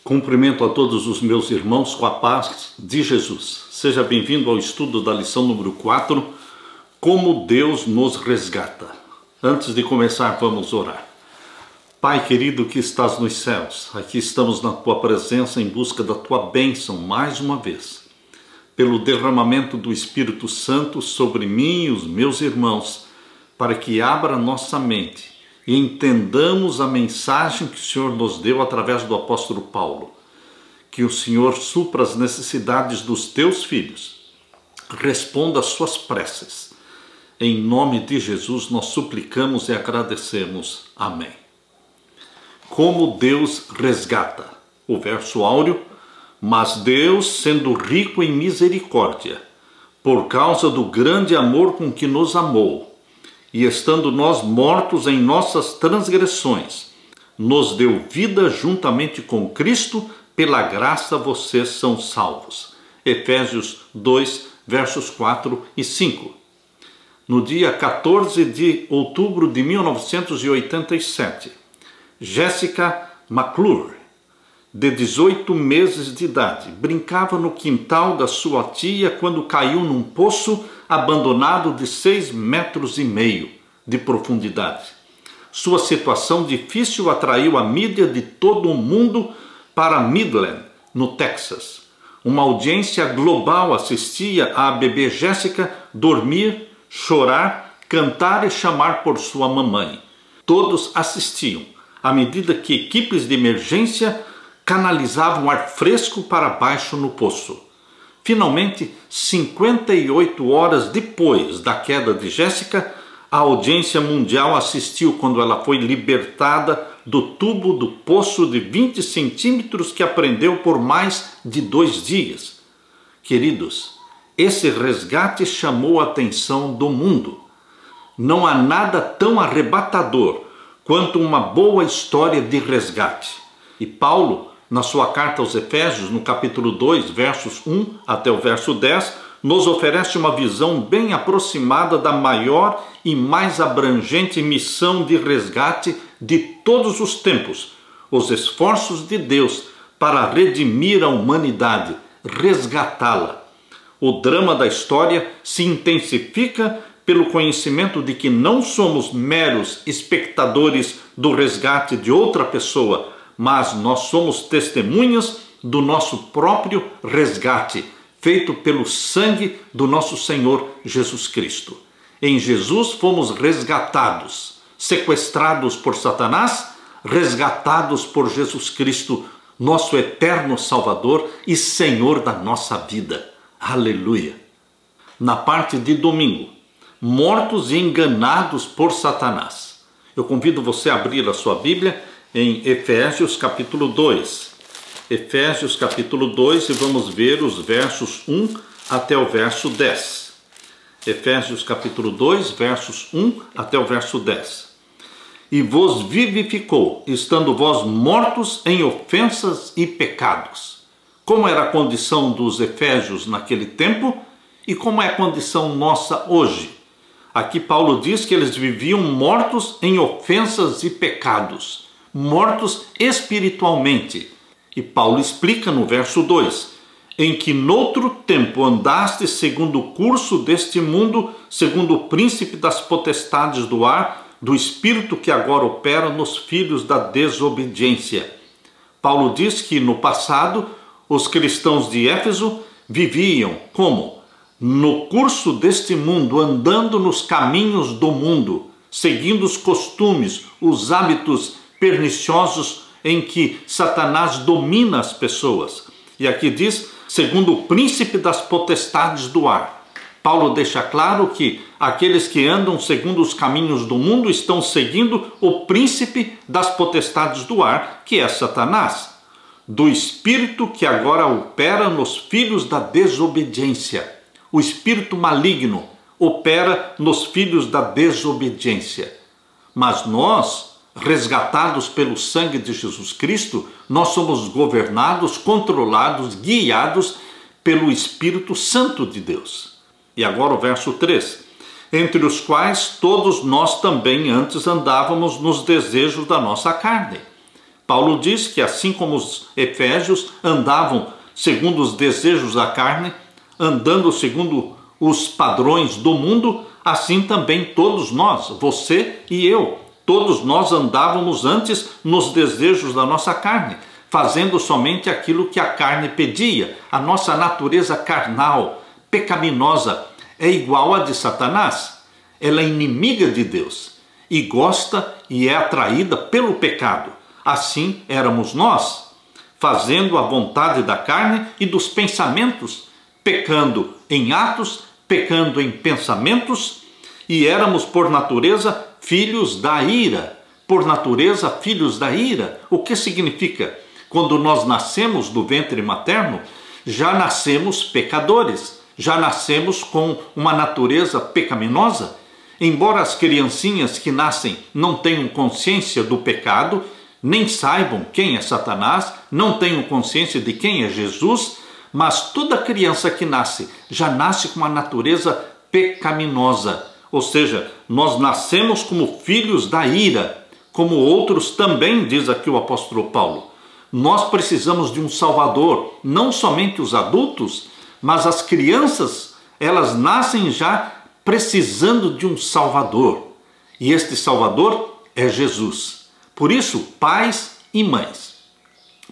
Cumprimento a todos os meus irmãos com a paz de Jesus. Seja bem-vindo ao estudo da lição número 4, Como Deus nos resgata. Antes de começar, vamos orar. Pai querido que estás nos céus, aqui estamos na Tua presença em busca da Tua bênção mais uma vez. Pelo derramamento do Espírito Santo sobre mim e os meus irmãos, para que abra nossa mente e entendamos a mensagem que o Senhor nos deu através do apóstolo Paulo. Que o Senhor supra as necessidades dos teus filhos, responda às suas preces. Em nome de Jesus nós suplicamos e agradecemos. Amém. Como Deus resgata. O verso áureo: mas Deus, sendo rico em misericórdia, por causa do grande amor com que nos amou, e estando nós mortos em nossas transgressões, nos deu vida juntamente com Cristo, pela graça vocês são salvos. Efésios 2, versos 4 e 5. No dia 14 de outubro de 1987, Jessica McClure, de 18 meses de idade, brincava no quintal da sua tia quando caiu num poço abandonado de 6,5 metros de profundidade. Sua situação difícil atraiu a mídia de todo o mundo para Midland, no Texas. Uma audiência global assistia a bebê Jéssica dormir, chorar, cantar e chamar por sua mamãe. Todos assistiam, à medida que equipes de emergência canalizavam ar fresco para baixo no poço. Finalmente, 58 horas depois da queda de Jéssica, a audiência mundial assistiu quando ela foi libertada do tubo do poço de 20 centímetros que aprendeu por mais de 2 dias. Queridos, esse resgate chamou a atenção do mundo. Não há nada tão arrebatador quanto uma boa história de resgate. E Paulo, na sua carta aos Efésios, no capítulo 2, versos 1 até o verso 10, nos oferece uma visão bem aproximada da maior e mais abrangente missão de resgate de todos os tempos, os esforços de Deus para redimir a humanidade, resgatá-la. O drama da história se intensifica pelo conhecimento de que não somos meros espectadores do resgate de outra pessoa, mas nós somos testemunhas do nosso próprio resgate, feito pelo sangue do nosso Senhor Jesus Cristo. Em Jesus fomos resgatados, sequestrados por Satanás, resgatados por Jesus Cristo, nosso eterno Salvador e Senhor da nossa vida. Aleluia! Na parte de domingo, mortos e enganados por Satanás. Eu convido você a abrir a sua Bíblia em Efésios capítulo 2. Efésios capítulo 2 e vamos ver os versos 1 até o verso 10. Efésios capítulo 2, versos 1 até o verso 10. E vos vivificou, estando vós mortos em ofensas e pecados. Como era a condição dos efésios naquele tempo e como é a condição nossa hoje? Aqui Paulo diz que eles viviam mortos em ofensas e pecados, mortos espiritualmente. E Paulo explica no verso 2, em que noutro tempo andaste segundo o curso deste mundo, segundo o príncipe das potestades do ar, do espírito que agora opera nos filhos da desobediência. Paulo diz que no passado os cristãos de Éfeso viviam como? No curso deste mundo, andando nos caminhos do mundo, seguindo os costumes, os hábitos perniciosos em que Satanás domina as pessoas. E aqui diz, segundo o príncipe das potestades do ar. Paulo deixa claro que aqueles que andam segundo os caminhos do mundo estão seguindo o príncipe das potestades do ar, que é Satanás, do espírito que agora opera nos filhos da desobediência. O espírito maligno opera nos filhos da desobediência. Mas nós, resgatados pelo sangue de Jesus Cristo, nós somos governados, controlados, guiados pelo Espírito Santo de Deus. E agora o verso 3. Entre os quais todos nós também antes andávamos nos desejos da nossa carne, Paulo diz que assim como os efésios andavam segundo os desejos da carne, andando segundo os padrões do mundo, assim também todos nós, você e eu, todos nós andávamos antes nos desejos da nossa carne, fazendo somente aquilo que a carne pedia. A nossa natureza carnal, pecaminosa, é igual à de Satanás. Ela é inimiga de Deus e gosta e é atraída pelo pecado. Assim éramos nós, fazendo a vontade da carne e dos pensamentos, pecando em atos, pecando em pensamentos, e éramos por natureza filhos da ira. Por natureza filhos da ira. O que significa? Quando nós nascemos do ventre materno, já nascemos pecadores, já nascemos com uma natureza pecaminosa. Embora as criancinhas que nascem não tenham consciência do pecado, nem saibam quem é Satanás, não tenham consciência de quem é Jesus, mas toda criança que nasce já nasce com uma natureza pecaminosa. Ou seja, nós nascemos como filhos da ira, como outros também, diz aqui o apóstolo Paulo. Nós precisamos de um Salvador, não somente os adultos, mas as crianças, elas nascem já precisando de um Salvador. E este Salvador é Jesus. Por isso, pais e mães,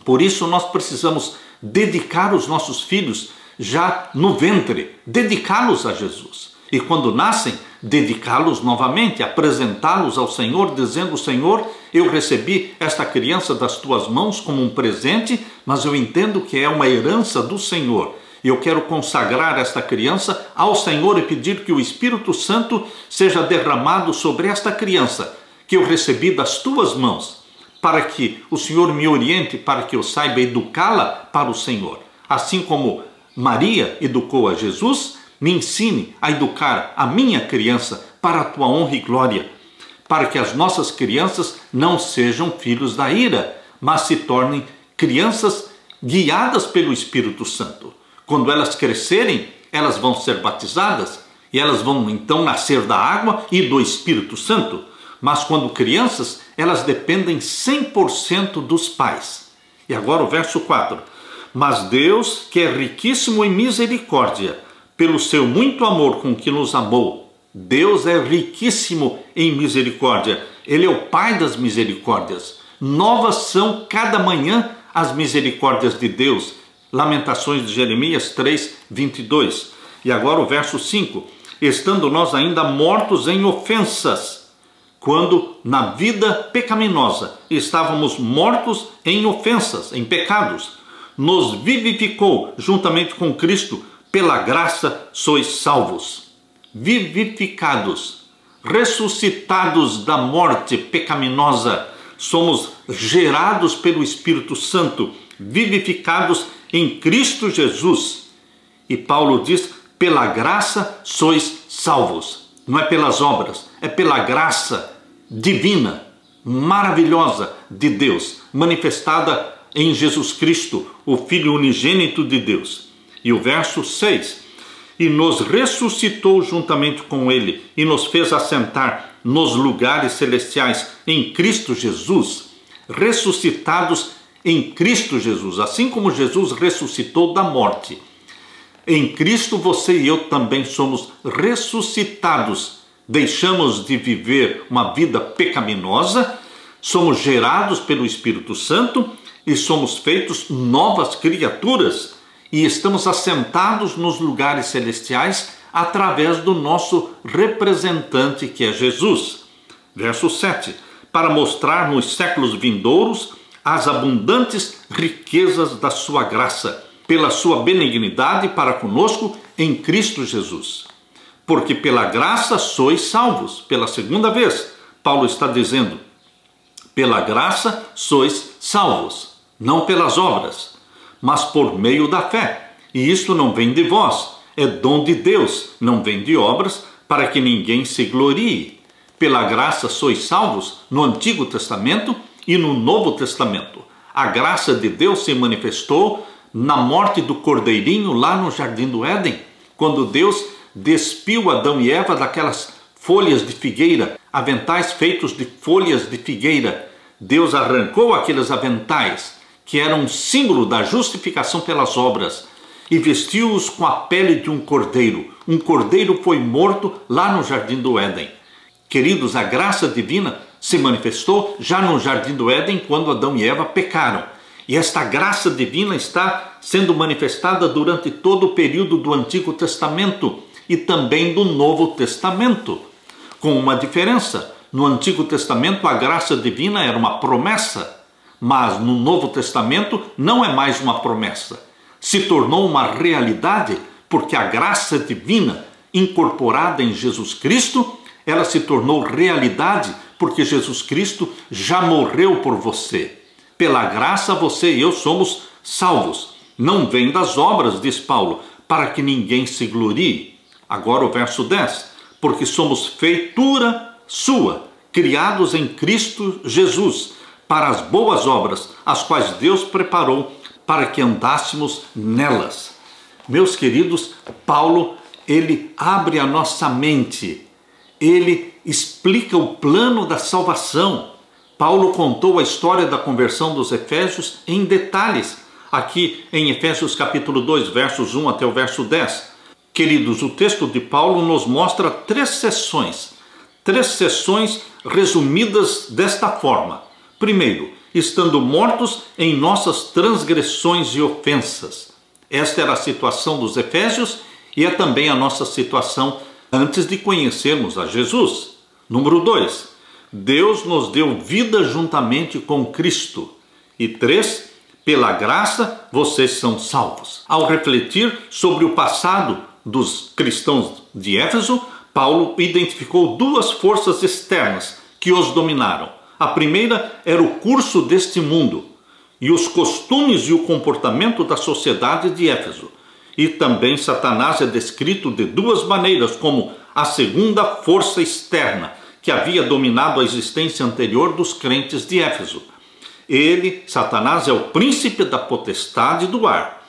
por isso nós precisamos dedicar os nossos filhos já no ventre, dedicá-los a Jesus. E quando nascem, dedicá-los novamente, apresentá-los ao Senhor, dizendo: Senhor, eu recebi esta criança das tuas mãos como um presente, mas eu entendo que é uma herança do Senhor. Eu quero consagrar esta criança ao Senhor e pedir que o Espírito Santo seja derramado sobre esta criança que eu recebi das tuas mãos, para que o Senhor me oriente, para que eu saiba educá-la para o Senhor. Assim como Maria educou a Jesus, me ensine a educar a minha criança para a tua honra e glória, para que as nossas crianças não sejam filhos da ira, mas se tornem crianças guiadas pelo Espírito Santo. Quando elas crescerem, elas vão ser batizadas e elas vão então nascer da água e do Espírito Santo. Mas quando crianças, elas dependem 100% dos pais. E agora o verso 4. Mas Deus, que é riquíssimo em misericórdia, pelo seu muito amor com que nos amou. Deus é riquíssimo em misericórdia. Ele é o Pai das misericórdias. Novas são cada manhã as misericórdias de Deus. Lamentações de Jeremias 3, 22. E agora o verso 5. Estando nós ainda mortos em ofensas, quando na vida pecaminosa estávamos mortos em ofensas, em pecados, nos vivificou juntamente com Cristo, pela graça sois salvos. Vivificados, ressuscitados da morte pecaminosa, somos gerados pelo Espírito Santo, vivificados em Cristo Jesus. E Paulo diz: pela graça sois salvos. Não é pelas obras, é pela graça divina, maravilhosa de Deus, manifestada em Jesus Cristo, o Filho unigênito de Deus. E o verso 6, e nos ressuscitou juntamente com ele, e nos fez assentar nos lugares celestiais em Cristo Jesus, ressuscitados em Cristo Jesus, assim como Jesus ressuscitou da morte. Em Cristo você e eu também somos ressuscitados. Deixamos de viver uma vida pecaminosa, somos gerados pelo Espírito Santo e somos feitos novas criaturas e estamos assentados nos lugares celestiais através do nosso representante, que é Jesus. Verso 7. Para mostrar nos séculos vindouros as abundantes riquezas da sua graça, pela sua benignidade para conosco em Cristo Jesus. Porque pela graça sois salvos. Pela segunda vez, Paulo está dizendo: pela graça sois salvos, não pelas obras, mas por meio da fé. E isto não vem de vós, é dom de Deus, não vem de obras, para que ninguém se glorie. Pela graça sois salvos no Antigo Testamento e no Novo Testamento. A graça de Deus se manifestou na morte do cordeirinho lá no Jardim do Éden, quando Deus despiu Adão e Eva daquelas folhas de figueira, aventais feitos de folhas de figueira, Deus arrancou aqueles aventais que eram um símbolo da justificação pelas obras e vestiu-os com a pele de um cordeiro. Um cordeiro foi morto lá no Jardim do Éden. Queridos, a graça divina se manifestou já no Jardim do Éden quando Adão e Eva pecaram. E esta graça divina está sendo manifestada durante todo o período do Antigo Testamento e também do Novo Testamento, com uma diferença. No Antigo Testamento a graça divina era uma promessa, mas no Novo Testamento não é mais uma promessa. Se tornou uma realidade porque a graça divina incorporada em Jesus Cristo, ela se tornou realidade porque Jesus Cristo já morreu por você. Pela graça você e eu somos salvos. Não vem das obras, diz Paulo, para que ninguém se glorie. Agora o verso 10. Porque somos feitura sua, criados em Cristo Jesus, para as boas obras, as quais Deus preparou para que andássemos nelas. Meus queridos, Paulo, ele abre a nossa mente. Ele explica o plano da salvação. Paulo contou a história da conversão dos efésios em detalhes, aqui em Efésios capítulo 2, versos 1 até o verso 10. Queridos, o texto de Paulo nos mostra três sessões resumidas desta forma. Primeiro, estando mortos em nossas transgressões e ofensas. Esta era a situação dos efésios e é também a nossa situação antes de conhecermos a Jesus. Número 2, Deus nos deu vida juntamente com Cristo. E 3, pela graça vocês são salvos. Ao refletir sobre o passado dos cristãos de Éfeso, Paulo identificou duas forças externas que os dominaram. A primeira era o curso deste mundo e os costumes e o comportamento da sociedade de Éfeso. E também Satanás é descrito de duas maneiras como a segunda força externa que havia dominado a existência anterior dos crentes de Éfeso. Ele, Satanás, é o príncipe da potestade do ar,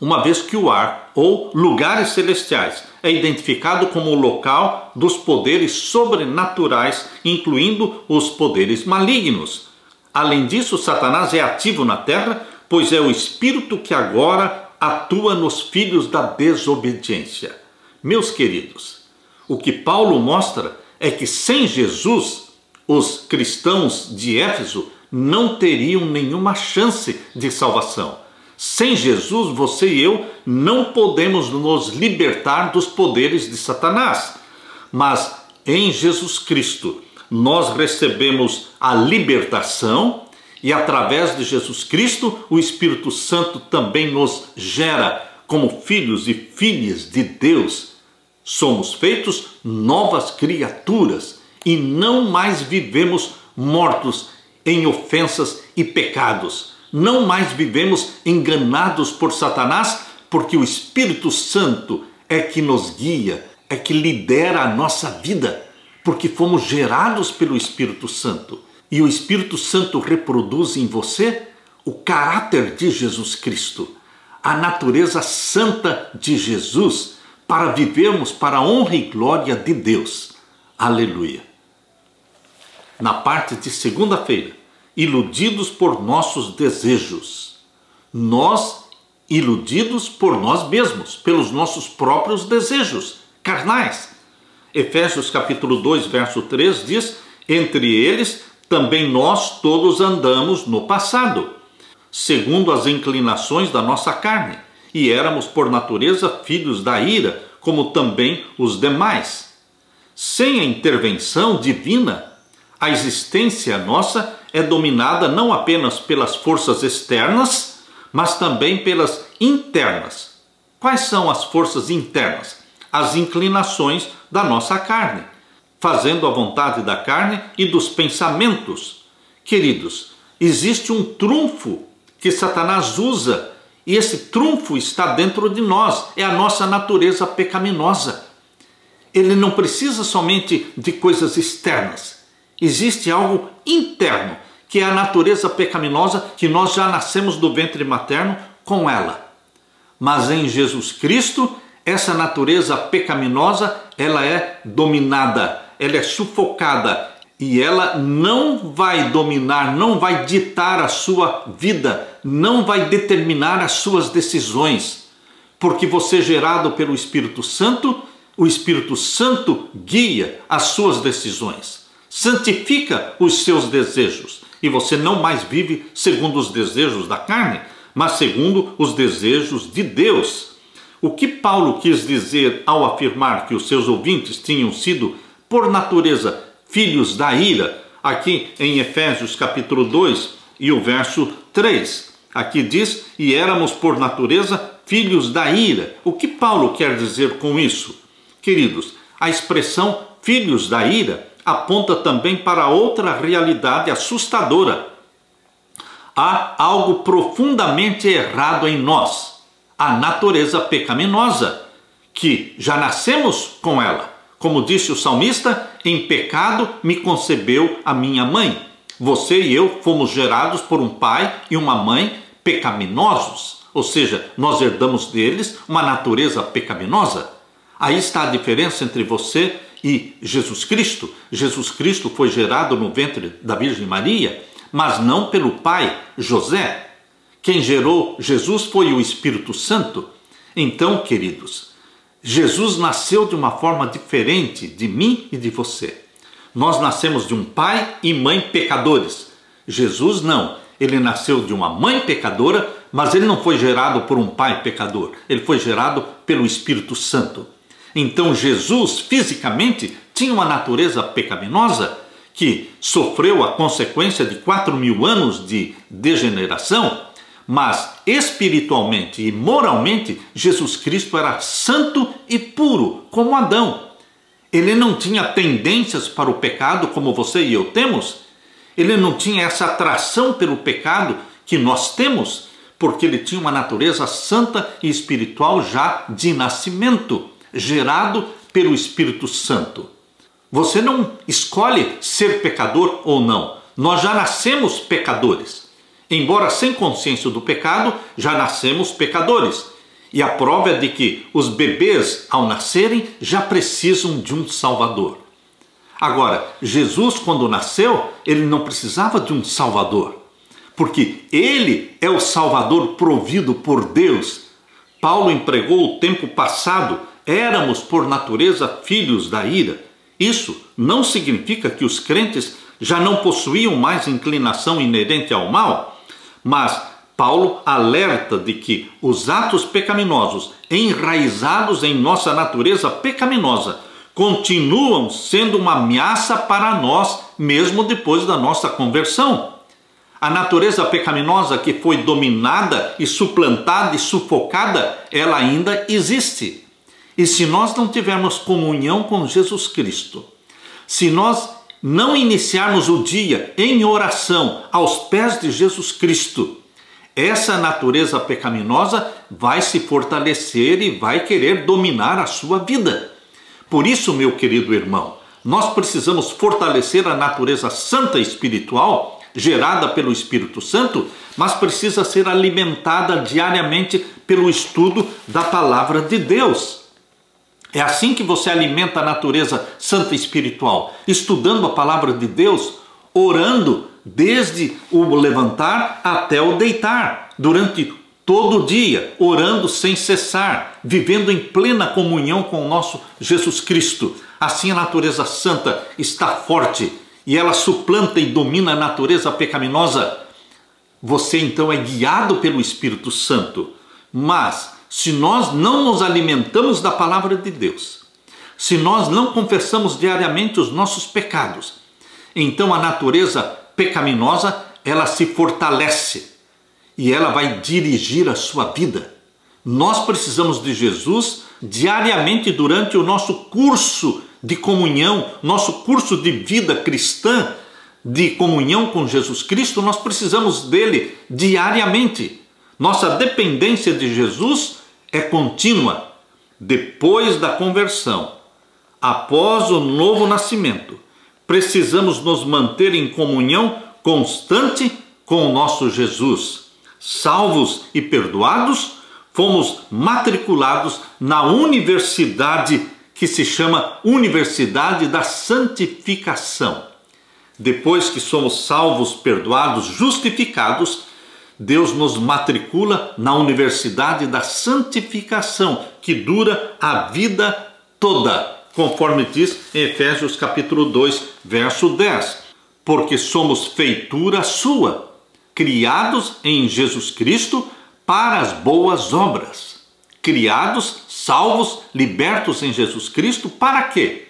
uma vez que o ar, ou lugares celestiais, é identificado como o local dos poderes sobrenaturais, incluindo os poderes malignos. Além disso, Satanás é ativo na terra, pois é o espírito que agora atua nos filhos da desobediência. Meus queridos, o que Paulo mostra é que sem Jesus, os cristãos de Éfeso não teriam nenhuma chance de salvação. Sem Jesus, você e eu não podemos nos libertar dos poderes de Satanás. Mas em Jesus Cristo nós recebemos a libertação e através de Jesus Cristo o Espírito Santo também nos gera como filhos e filhas de Deus. Somos feitos novas criaturas e não mais vivemos mortos em ofensas e pecados. Não mais vivemos enganados por Satanás, porque o Espírito Santo é que nos guia, é que lidera a nossa vida, porque fomos gerados pelo Espírito Santo. E o Espírito Santo reproduz em você o caráter de Jesus Cristo, a natureza santa de Jesus, para vivermos para a honra e glória de Deus. Aleluia! Na parte de segunda-feira, iludidos por nossos desejos. Nós, iludidos por nós mesmos, pelos nossos próprios desejos carnais. Efésios capítulo 2, verso 3 diz: entre eles também nós todos andamos no passado, segundo as inclinações da nossa carne, e éramos por natureza filhos da ira, como também os demais. Sem a intervenção divina, a existência nossa é dominada não apenas pelas forças externas, mas também pelas internas. Quais são as forças internas? As inclinações da nossa carne, fazendo a vontade da carne e dos pensamentos. Queridos, existe um trunfo que Satanás usa, e esse trunfo está dentro de nós, é a nossa natureza pecaminosa. Ele não precisa somente de coisas externas. Existe algo interno, que é a natureza pecaminosa, que nós já nascemos do ventre materno com ela. Mas em Jesus Cristo, essa natureza pecaminosa, ela é dominada, ela é sufocada, e ela não vai dominar, não vai ditar a sua vida, não vai determinar as suas decisões, porque você é gerado pelo Espírito Santo, o Espírito Santo guia as suas decisões, santifica os seus desejos, e você não mais vive segundo os desejos da carne, mas segundo os desejos de Deus. O que Paulo quis dizer ao afirmar que os seus ouvintes tinham sido, por natureza, filhos da ira, aqui em Efésios capítulo 2 e o verso 3. Aqui diz, e éramos por natureza filhos da ira. O que Paulo quer dizer com isso? Queridos, a expressão filhos da ira aponta também para outra realidade assustadora. Há algo profundamente errado em nós, a natureza pecaminosa, que já nascemos com ela. Como disse o salmista, em pecado me concebeu a minha mãe. Você e eu fomos gerados por um pai e uma mãe pecaminosos, ou seja, nós herdamos deles uma natureza pecaminosa. Aí está a diferença entre você e Jesus Cristo. Jesus Cristo foi gerado no ventre da Virgem Maria, mas não pelo pai José. Quem gerou Jesus foi o Espírito Santo. Então, queridos, Jesus nasceu de uma forma diferente de mim e de você. Nós nascemos de um pai e mãe pecadores. Jesus não. Ele nasceu de uma mãe pecadora, mas ele não foi gerado por um pai pecador. Ele foi gerado pelo Espírito Santo. Então Jesus, fisicamente, tinha uma natureza pecaminosa que sofreu a consequência de 4.000 anos de degeneração, mas espiritualmente e moralmente, Jesus Cristo era santo e puro, como Adão. Ele não tinha tendências para o pecado, como você e eu temos. Ele não tinha essa atração pelo pecado que nós temos, porque ele tinha uma natureza santa e espiritual já de nascimento, gerado pelo Espírito Santo. Você não escolhe ser pecador ou não. Nós já nascemos pecadores. Embora sem consciência do pecado, já nascemos pecadores. E a prova é de que os bebês, ao nascerem, já precisam de um Salvador. Agora, Jesus, quando nasceu, ele não precisava de um Salvador, porque ele é o Salvador provido por Deus. Paulo empregou o tempo passado, éramos por natureza filhos da ira. Isso não significa que os crentes já não possuíam mais inclinação inerente ao mal, mas Paulo alerta de que os atos pecaminosos enraizados em nossa natureza pecaminosa continuam sendo uma ameaça para nós, mesmo depois da nossa conversão. A natureza pecaminosa que foi dominada e suplantada e sufocada, ela ainda existe. E se nós não tivermos comunhão com Jesus Cristo, se nós não iniciarmos o dia em oração aos pés de Jesus Cristo, essa natureza pecaminosa vai se fortalecer e vai querer dominar a sua vida. Por isso, meu querido irmão, nós precisamos fortalecer a natureza santa espiritual, gerada pelo Espírito Santo, mas precisa ser alimentada diariamente pelo estudo da palavra de Deus. É assim que você alimenta a natureza santa espiritual, estudando a palavra de Deus, orando desde o levantar até o deitar, durante todo o dia, orando sem cessar, vivendo em plena comunhão com o nosso Jesus Cristo. Assim a natureza santa está forte e ela suplanta e domina a natureza pecaminosa. Você então é guiado pelo Espírito Santo, mas se nós não nos alimentamos da palavra de Deus, se nós não confessamos diariamente os nossos pecados, então a natureza pecaminosa, ela se fortalece e ela vai dirigir a sua vida. Nós precisamos de Jesus diariamente durante o nosso curso de comunhão, nosso curso de vida cristã, de comunhão com Jesus Cristo, nós precisamos dele diariamente. Nossa dependência de Jesus é contínua. Depois da conversão, após o novo nascimento, precisamos nos manter em comunhão constante com o nosso Jesus. Salvos e perdoados, fomos matriculados na universidade que se chama Universidade da Santificação. Depois que somos salvos, perdoados, justificados, Deus nos matricula na universidade da santificação, que dura a vida toda, conforme diz em Efésios capítulo 2, verso 10. Porque somos feitura sua, criados em Jesus Cristo para as boas obras. Criados, salvos, libertos em Jesus Cristo, para quê?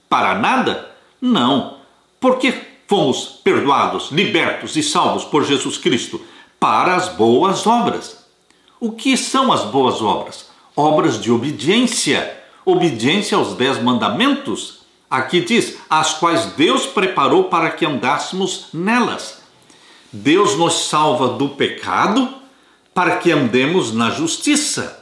Para nada? Não. Porque fomos perdoados, libertos e salvos por Jesus Cristo? Para as boas obras. O que são as boas obras? Obras de obediência. Obediência aos 10 mandamentos. Aqui diz, as quais Deus preparou para que andássemos nelas. Deus nos salva do pecado para que andemos na justiça.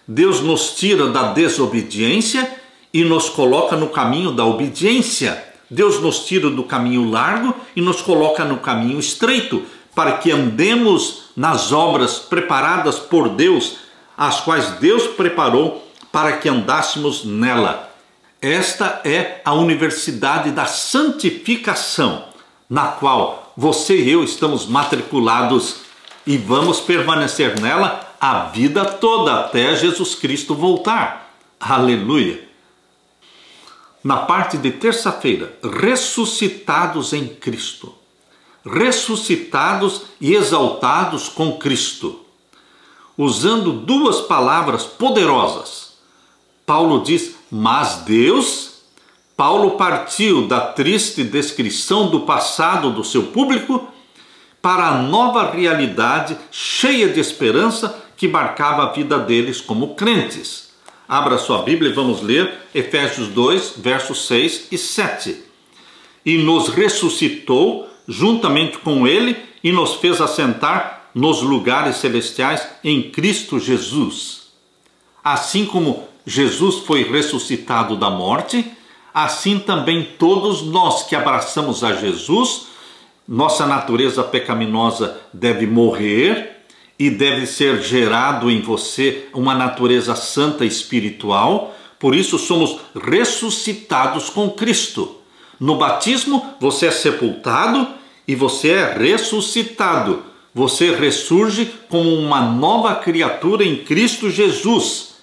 Deus nos tira da desobediência e nos coloca no caminho da obediência. Deus nos tira do caminho largo e nos coloca no caminho estreito, para que andemos nas obras preparadas por Deus, as quais Deus preparou para que andássemos nela. Esta é a universidade da santificação, na qual você e eu estamos matriculados e vamos permanecer nela a vida toda, até Jesus Cristo voltar. Aleluia! Na parte de terça-feira, ressuscitados em Cristo. Ressuscitados e exaltados com Cristo. Usando duas palavras poderosas. Paulo diz, mas Deus. Paulo partiu da triste descrição do passado do seu público para a nova realidade cheia de esperança que marcava a vida deles como crentes. Abra sua Bíblia e vamos ler Efésios 2, versos 6 e 7. E nos ressuscitou juntamente com ele e nos fez assentar nos lugares celestiais em Cristo Jesus. Assim como Jesus foi ressuscitado da morte, assim também todos nós que abraçamos a Jesus, nossa natureza pecaminosa deve morrer e deve ser gerado em você uma natureza santa espiritual. Por isso somos ressuscitados com Cristo. No batismo você é sepultado e você é ressuscitado. Você ressurge como uma nova criatura em Cristo Jesus.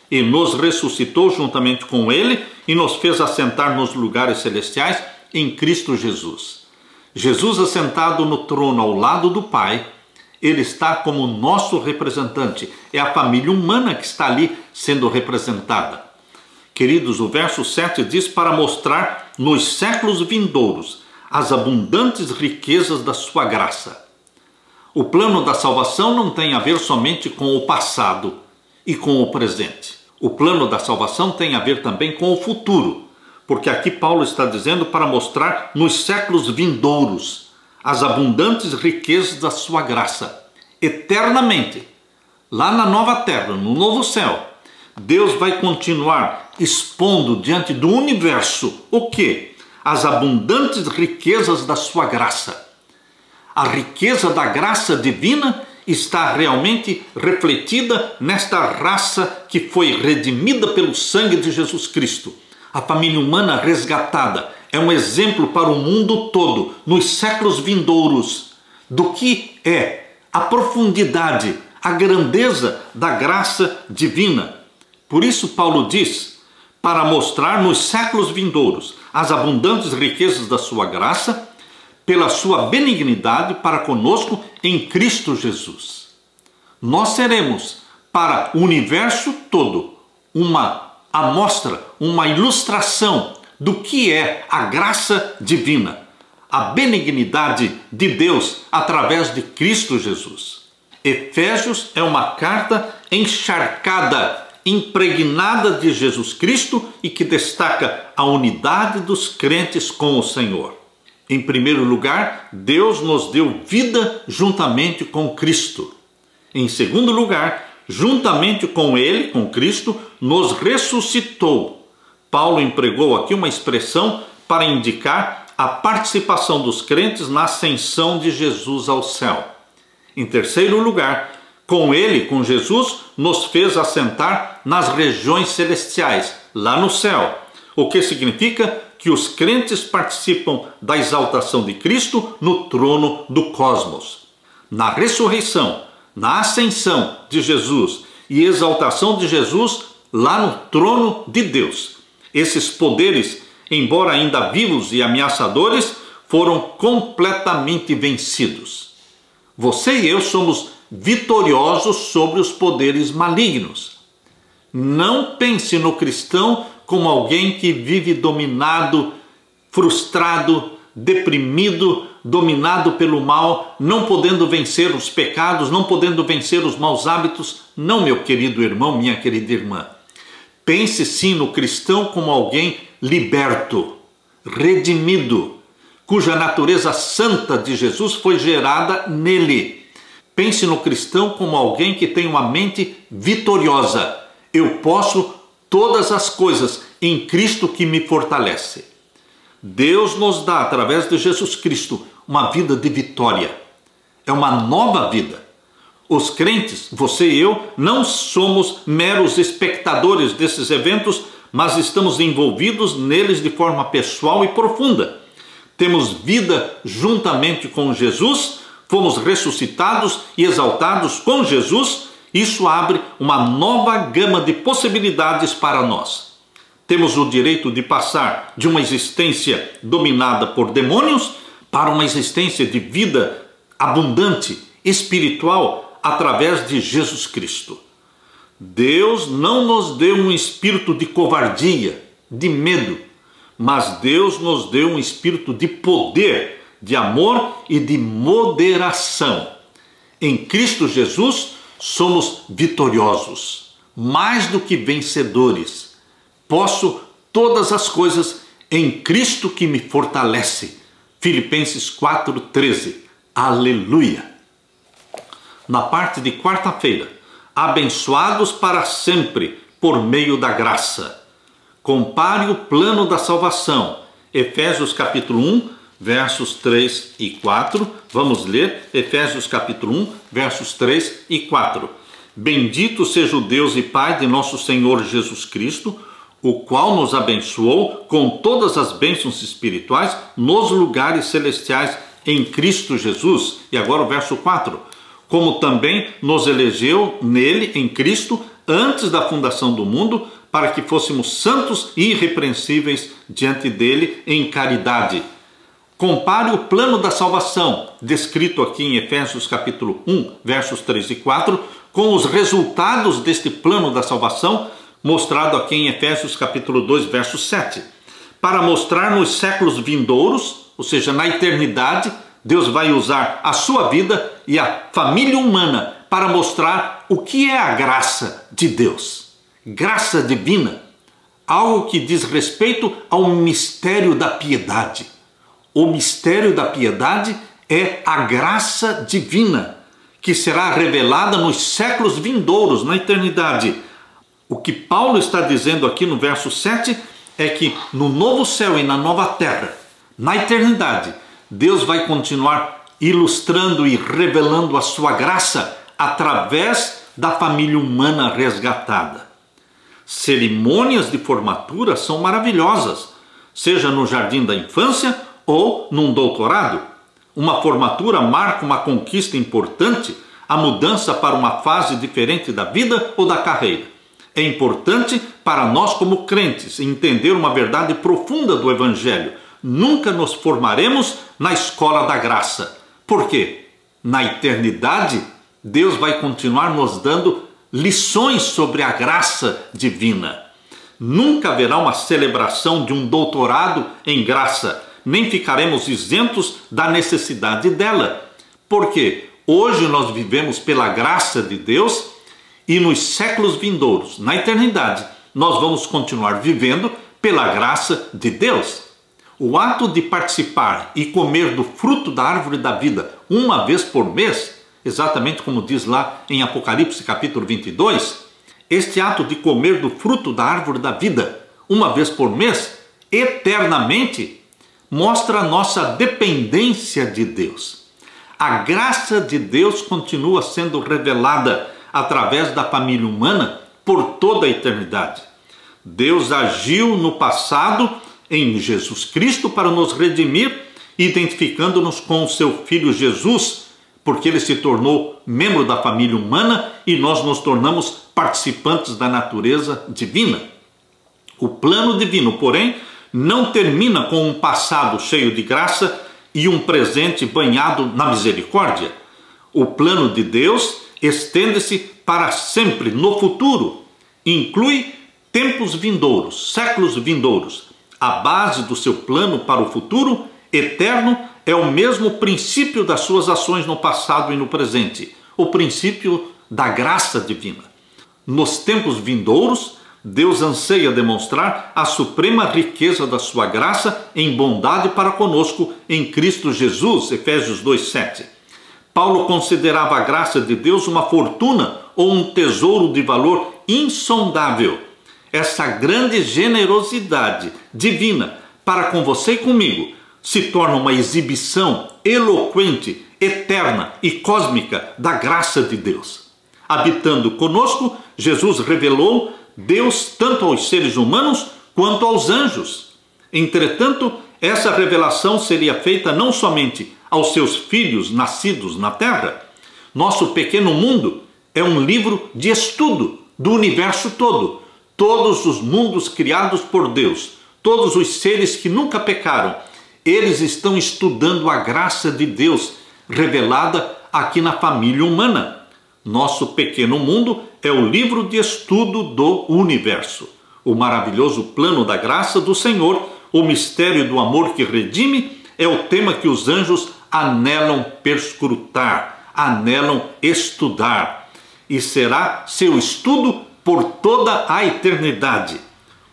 E nos ressuscitou juntamente com ele e nos fez assentar nos lugares celestiais em Cristo Jesus. Jesus assentado no trono ao lado do Pai, ele está como nosso representante. É a família humana que está ali sendo representada. Queridos, o verso 7 diz, para mostrar nos séculos vindouros as abundantes riquezas da sua graça. O plano da salvação não tem a ver somente com o passado e com o presente. O plano da salvação tem a ver também com o futuro, porque aqui Paulo está dizendo para mostrar nos séculos vindouros as abundantes riquezas da sua graça. Eternamente, lá na nova terra, no novo céu, Deus vai continuar expondo diante do universo o quê? As abundantes riquezas da sua graça. A riqueza da graça divina está realmente refletida nesta raça que foi redimida pelo sangue de Jesus Cristo. A família humana resgatada é um exemplo para o mundo todo, nos séculos vindouros, do que é a profundidade, a grandeza da graça divina. Por isso Paulo diz, para mostrar nos séculos vindouros as abundantes riquezas da sua graça, pela sua benignidade para conosco em Cristo Jesus. Nós seremos para o universo todo uma amostra, uma ilustração do que é a graça divina, a benignidade de Deus através de Cristo Jesus. Efésios é uma carta encharcada, impregnada de Jesus Cristo e que destaca a unidade dos crentes com o Senhor. Em primeiro lugar, Deus nos deu vida juntamente com Cristo. Em segundo lugar, juntamente com Ele, com Cristo, nos ressuscitou. Paulo empregou aqui uma expressão para indicar a participação dos crentes na ascensão de Jesus ao céu. Em terceiro lugar, com Ele, com Jesus, nos fez assentar nas regiões celestiais, lá no céu. O que significa que que os crentes participam da exaltação de Cristo no trono do cosmos. Na ressurreição, na ascensão de Jesus e exaltação de Jesus lá no trono de Deus. Esses poderes, embora ainda vivos e ameaçadores, foram completamente vencidos. Você e eu somos vitoriosos sobre os poderes malignos. Não pense no cristão como alguém que vive dominado, frustrado, deprimido, dominado pelo mal, não podendo vencer os pecados, não podendo vencer os maus hábitos. Não, meu querido irmão, minha querida irmã. Pense sim no cristão como alguém liberto, redimido, cuja natureza santa de Jesus foi gerada nele. Pense no cristão como alguém que tem uma mente vitoriosa. Eu posso todas as coisas em Cristo que me fortalece. Deus nos dá, através de Jesus Cristo, uma vida de vitória. É uma nova vida. Os crentes, você e eu, não somos meros espectadores desses eventos, mas estamos envolvidos neles de forma pessoal e profunda. Temos vida juntamente com Jesus, fomos ressuscitados e exaltados com Jesus. Isso abre uma nova gama de possibilidades para nós. Temos o direito de passar de uma existência dominada por demônios para uma existência de vida abundante, espiritual, através de Jesus Cristo. Deus não nos deu um espírito de covardia, de medo, mas Deus nos deu um espírito de poder, de amor e de moderação. Em Cristo Jesus somos vitoriosos, mais do que vencedores. Posso todas as coisas em Cristo que me fortalece. Filipenses 4,13. Aleluia! Na parte de quarta-feira, abençoados para sempre por meio da graça. Compare o plano da salvação. Efésios capítulo 1, versos 3 e 4. Vamos ler Efésios capítulo 1, versos 3 e 4. Bendito seja o Deus e Pai de nosso Senhor Jesus Cristo, o qual nos abençoou com todas as bênçãos espirituais nos lugares celestiais em Cristo Jesus. E agora o verso 4. Como também nos elegeu nele, em Cristo, antes da fundação do mundo, para que fôssemos santos e irrepreensíveis diante dele em caridade. Compare o plano da salvação, descrito aqui em Efésios capítulo 1, versos 3 e 4, com os resultados deste plano da salvação, mostrado aqui em Efésios capítulo 2, verso 7. Para mostrar nos séculos vindouros, ou seja, na eternidade, Deus vai usar a sua vida e a família humana para mostrar o que é a graça de Deus. Graça divina, algo que diz respeito ao mistério da piedade. O mistério da piedade é a graça divina, que será revelada nos séculos vindouros, na eternidade. O que Paulo está dizendo aqui no verso 7 é que no novo céu e na nova terra, na eternidade, Deus vai continuar ilustrando e revelando a sua graça através da família humana resgatada. Cerimônias de formatura são maravilhosas, seja no jardim da infância ou num doutorado. Uma formatura marca uma conquista importante, a mudança para uma fase diferente da vida ou da carreira. É importante para nós como crentes entender uma verdade profunda do Evangelho. Nunca nos formaremos na escola da graça. Por quê? Na eternidade, Deus vai continuar nos dando lições sobre a graça divina. Nunca haverá uma celebração de um doutorado em graça, nem ficaremos isentos da necessidade dela. Porque hoje nós vivemos pela graça de Deus e nos séculos vindouros, na eternidade, nós vamos continuar vivendo pela graça de Deus. O ato de participar e comer do fruto da árvore da vida uma vez por mês, exatamente como diz lá em Apocalipse capítulo 22, este ato de comer do fruto da árvore da vida uma vez por mês, eternamente, mostra a nossa dependência de Deus. A graça de Deus continua sendo revelada através da família humana por toda a eternidade. Deus agiu no passado em Jesus Cristo para nos redimir, identificando-nos com o seu Filho Jesus, porque ele se tornou membro da família humana e nós nos tornamos participantes da natureza divina. O plano divino, porém, não termina com um passado cheio de graça e um presente banhado na misericórdia. O plano de Deus estende-se para sempre no futuro, inclui tempos vindouros, séculos vindouros. A base do seu plano para o futuro eterno é o mesmo princípio das suas ações no passado e no presente, o princípio da graça divina. Nos tempos vindouros, Deus anseia demonstrar a suprema riqueza da sua graça em bondade para conosco em Cristo Jesus, Efésios 2:7. Paulo considerava a graça de Deus uma fortuna ou um tesouro de valor insondável. Essa grande generosidade divina para com você e comigo se torna uma exibição eloquente, eterna e cósmica da graça de Deus. Habitando conosco, Jesus revelou Deus tanto aos seres humanos quanto aos anjos. Entretanto, essa revelação seria feita não somente aos seus filhos nascidos na terra. Nosso pequeno mundo é um livro de estudo do universo todo. Todos os mundos criados por Deus, todos os seres que nunca pecaram, eles estão estudando a graça de Deus revelada aqui na família humana. Nosso pequeno mundo é o livro de estudo do universo. O maravilhoso plano da graça do Senhor, o mistério do amor que redime, é o tema que os anjos anelam perscrutar, anelam estudar. E será seu estudo por toda a eternidade.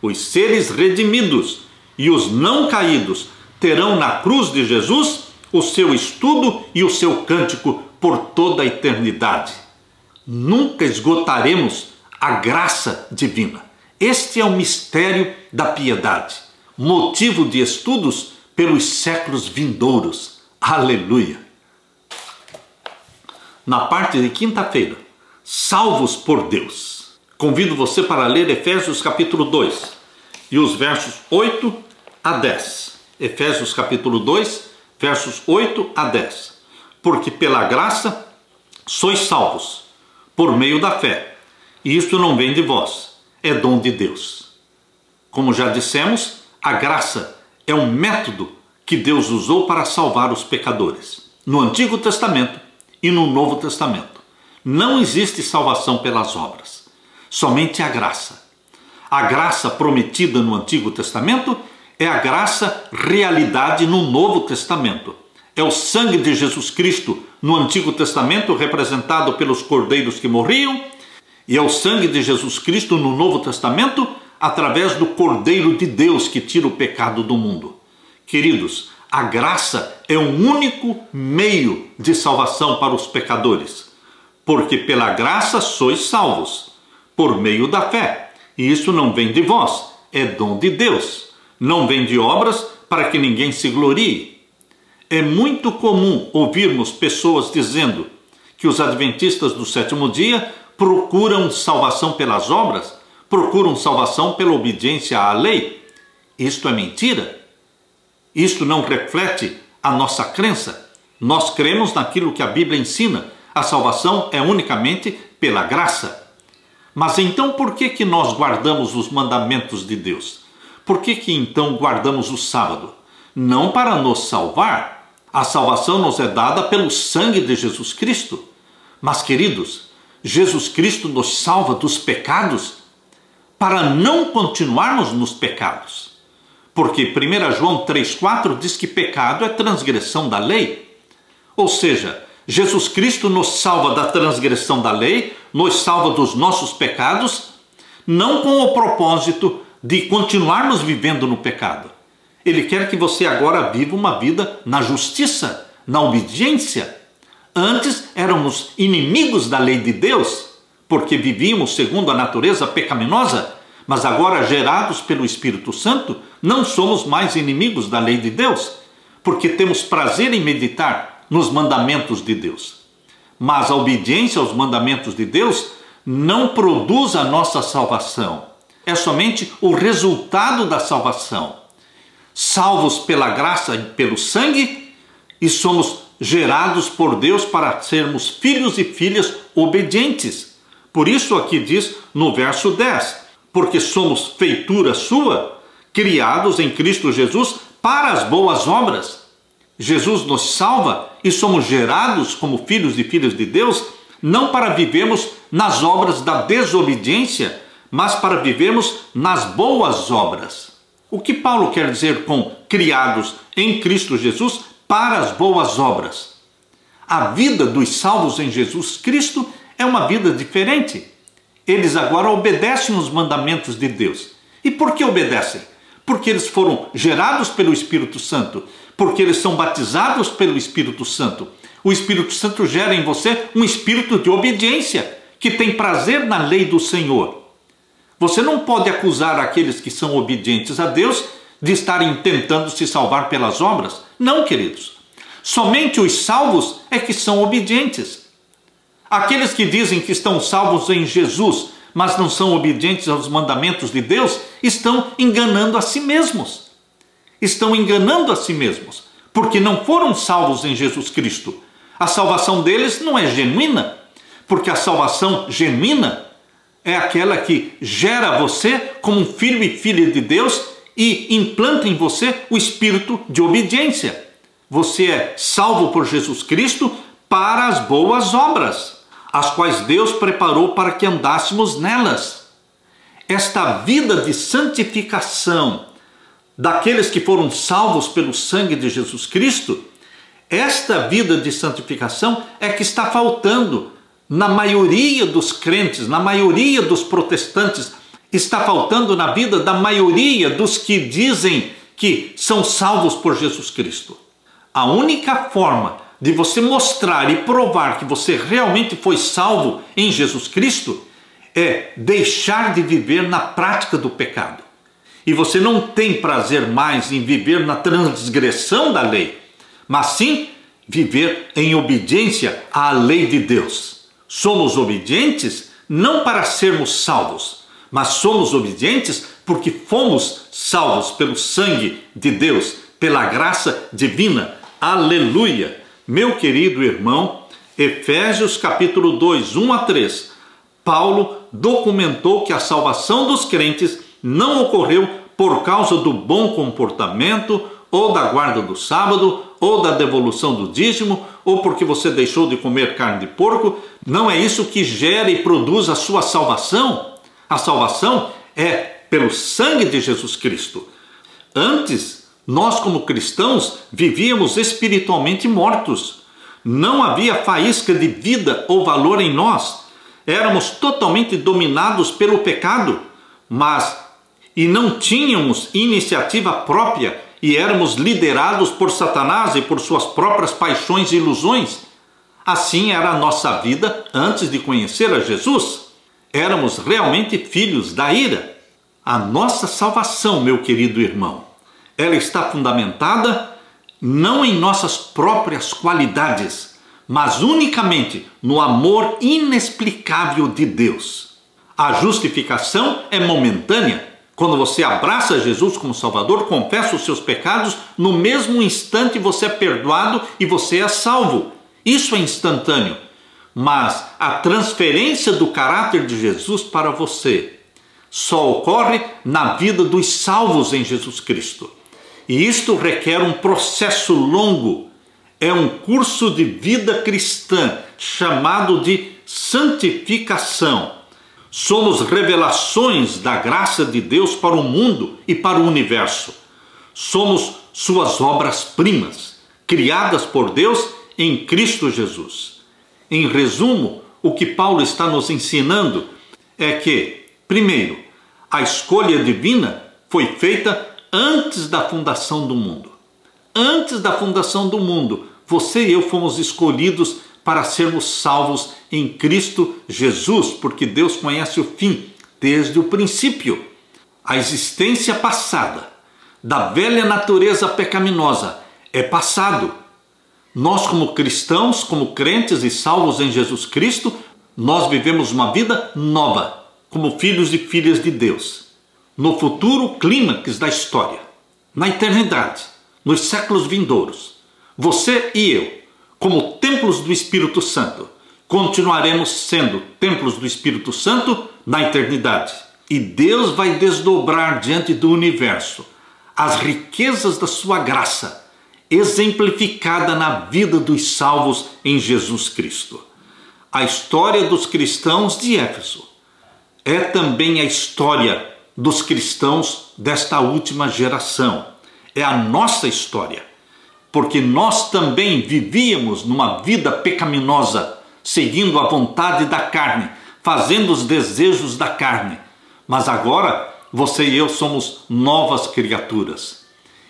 Os seres redimidos e os não caídos terão na cruz de Jesus o seu estudo e o seu cântico por toda a eternidade. Nunca esgotaremos a graça divina. Este é o mistério da piedade, motivo de estudos pelos séculos vindouros. Aleluia! Na parte de quinta-feira, salvos por Deus. Convido você para ler Efésios capítulo 2 e os versos 8 a 10. Efésios capítulo 2, versos 8 a 10. Porque pela graça sois salvos, por meio da fé. E isto não vem de vós, é dom de Deus. Como já dissemos, a graça é um método que Deus usou para salvar os pecadores. No Antigo Testamento e no Novo Testamento. Não existe salvação pelas obras, somente a graça. A graça prometida no Antigo Testamento é a graça realidade no Novo Testamento. É o sangue de Jesus Cristo no Antigo Testamento, representado pelos cordeiros que morriam, e é o sangue de Jesus Cristo no Novo Testamento, através do Cordeiro de Deus que tira o pecado do mundo. Queridos, a graça é o único meio de salvação para os pecadores, porque pela graça sois salvos, por meio da fé. E isso não vem de vós, é dom de Deus. Não vem de obras para que ninguém se glorie. É muito comum ouvirmos pessoas dizendo que os adventistas do sétimo dia procuram salvação pelas obras, procuram salvação pela obediência à lei. Isto é mentira. Isto não reflete a nossa crença. Nós cremos naquilo que a Bíblia ensina. A salvação é unicamente pela graça. Mas então por que nós guardamos os mandamentos de Deus? Por que então guardamos o sábado? Não para nos salvar. A salvação nos é dada pelo sangue de Jesus Cristo. Mas, queridos, Jesus Cristo nos salva dos pecados para não continuarmos nos pecados. Porque 1 João 3,4 diz que pecado é transgressão da lei. Ou seja, Jesus Cristo nos salva da transgressão da lei, nos salva dos nossos pecados, não com o propósito de continuarmos vivendo no pecado. Ele quer que você agora viva uma vida na justiça, na obediência. Antes éramos inimigos da lei de Deus, porque vivíamos segundo a natureza pecaminosa, mas agora, gerados pelo Espírito Santo, não somos mais inimigos da lei de Deus, porque temos prazer em meditar nos mandamentos de Deus. Mas a obediência aos mandamentos de Deus não produz a nossa salvação. É somente o resultado da salvação. salvos pela graça e pelo sangue, e somos gerados por Deus para sermos filhos e filhas obedientes. Por isso aqui diz no verso 10, porque somos feitura sua, criados em Cristo Jesus para as boas obras. Jesus nos salva e somos gerados como filhos e filhas de Deus, não para vivermos nas obras da desobediência, mas para vivermos nas boas obras. O que Paulo quer dizer com criados em Cristo Jesus para as boas obras? A vida dos salvos em Jesus Cristo é uma vida diferente. Eles agora obedecem os mandamentos de Deus. E por que obedecem? Porque eles foram gerados pelo Espírito Santo, porque eles são batizados pelo Espírito Santo. O Espírito Santo gera em você um espírito de obediência, que tem prazer na lei do Senhor. Você não pode acusar aqueles que são obedientes a Deus de estarem tentando se salvar pelas obras. Não, queridos. Somente os salvos é que são obedientes. Aqueles que dizem que estão salvos em Jesus, mas não são obedientes aos mandamentos de Deus, estão enganando a si mesmos. Estão enganando a si mesmos, porque não foram salvos em Jesus Cristo. A salvação deles não é genuína, porque a salvação genuína é aquela que gera você como um filho e filha de Deus e implanta em você o espírito de obediência. Você é salvo por Jesus Cristo para as boas obras, as quais Deus preparou para que andássemos nelas. Esta vida de santificação daqueles que foram salvos pelo sangue de Jesus Cristo, esta vida de santificação é que está faltando na maioria dos crentes, na maioria dos protestantes, está faltando na vida da maioria dos que dizem que são salvos por Jesus Cristo. A única forma de você mostrar e provar que você realmente foi salvo em Jesus Cristo é deixar de viver na prática do pecado. E você não tem prazer mais em viver na transgressão da lei, mas sim viver em obediência à lei de Deus. Somos obedientes não para sermos salvos, mas somos obedientes porque fomos salvos pelo sangue de Deus, pela graça divina. Aleluia! Meu querido irmão, Efésios capítulo 2, 1 a 3, Paulo documentou que a salvação dos crentes não ocorreu por causa do bom comportamento, ou da guarda do sábado, ou da devolução do dízimo, ou porque você deixou de comer carne de porco. Não é isso que gera e produz a sua salvação. A salvação é pelo sangue de Jesus Cristo. Antes, nós como cristãos vivíamos espiritualmente mortos. Não havia faísca de vida ou valor em nós. Éramos totalmente dominados pelo pecado, e não tínhamos iniciativa própria e éramos liderados por Satanás e por suas próprias paixões e ilusões. Assim era a nossa vida antes de conhecer a Jesus. Éramos realmente filhos da ira. A nossa salvação, meu querido irmão, ela está fundamentada não em nossas próprias qualidades, mas unicamente no amor inexplicável de Deus. A justificação é momentânea. Quando você abraça Jesus como Salvador, confessa os seus pecados, no mesmo instante você é perdoado e você é salvo. Isso é instantâneo. Mas a transferência do caráter de Jesus para você só ocorre na vida dos salvos em Jesus Cristo. E isto requer um processo longo. É um curso de vida cristã chamado de santificação. Somos revelações da graça de Deus para o mundo e para o universo. Somos suas obras-primas, criadas por Deus em Cristo Jesus. Em resumo, o que Paulo está nos ensinando é que, primeiro, a escolha divina foi feita antes da fundação do mundo. Antes da fundação do mundo, você e eu fomos escolhidos para sermos salvos em Cristo Jesus, porque Deus conhece o fim desde o princípio. A existência passada da velha natureza pecaminosa é passado. Nós, como cristãos, como crentes e salvos em Jesus Cristo, nós vivemos uma vida nova, como filhos e filhas de Deus, no futuro clímax da história. na eternidade, nos séculos vindouros, você e eu, como templos do Espírito Santo, continuaremos sendo templos do Espírito Santo na eternidade. E Deus vai desdobrar diante do universo as riquezas da sua graça, exemplificada na vida dos salvos em Jesus Cristo. A história dos cristãos de Éfeso é também a história dos cristãos desta última geração. É a nossa história, porque nós também vivíamos numa vida pecaminosa, seguindo a vontade da carne, fazendo os desejos da carne. Mas agora você e eu somos novas criaturas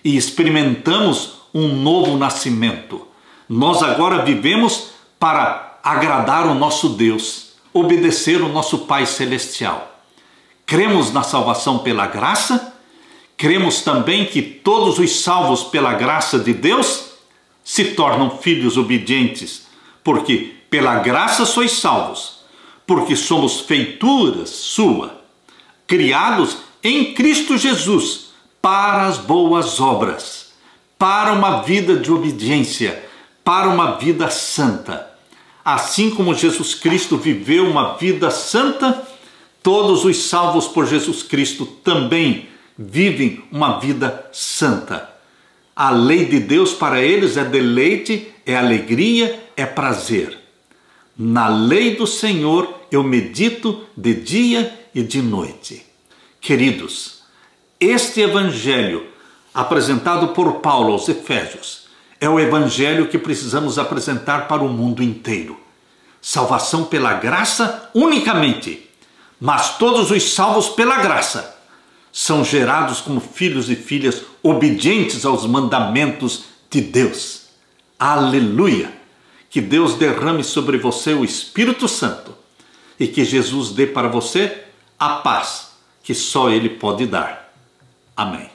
e experimentamos um novo nascimento. Nós agora vivemos para agradar o nosso Deus, obedecer o nosso Pai Celestial. Cremos na salvação pela graça, cremos também que todos os salvos pela graça de Deus se tornam filhos obedientes, porque pela graça sois salvos, porque somos feituras sua, criados em Cristo Jesus para as boas obras, para uma vida de obediência, para uma vida santa. Assim como Jesus Cristo viveu uma vida santa, todos os salvos por Jesus Cristo também vivem uma vida santa. A lei de Deus para eles é deleite, é alegria, é prazer. Na lei do Senhor eu medito de dia e de noite. Queridos, este evangelho apresentado por Paulo aos Efésios é o evangelho que precisamos apresentar para o mundo inteiro. Salvação pela graça unicamente, mas todos os salvos pela graça são gerados como filhos e filhas obedientes aos mandamentos de Deus. Aleluia! Que Deus derrame sobre você o Espírito Santo e que Jesus dê para você a paz que só Ele pode dar. Amém.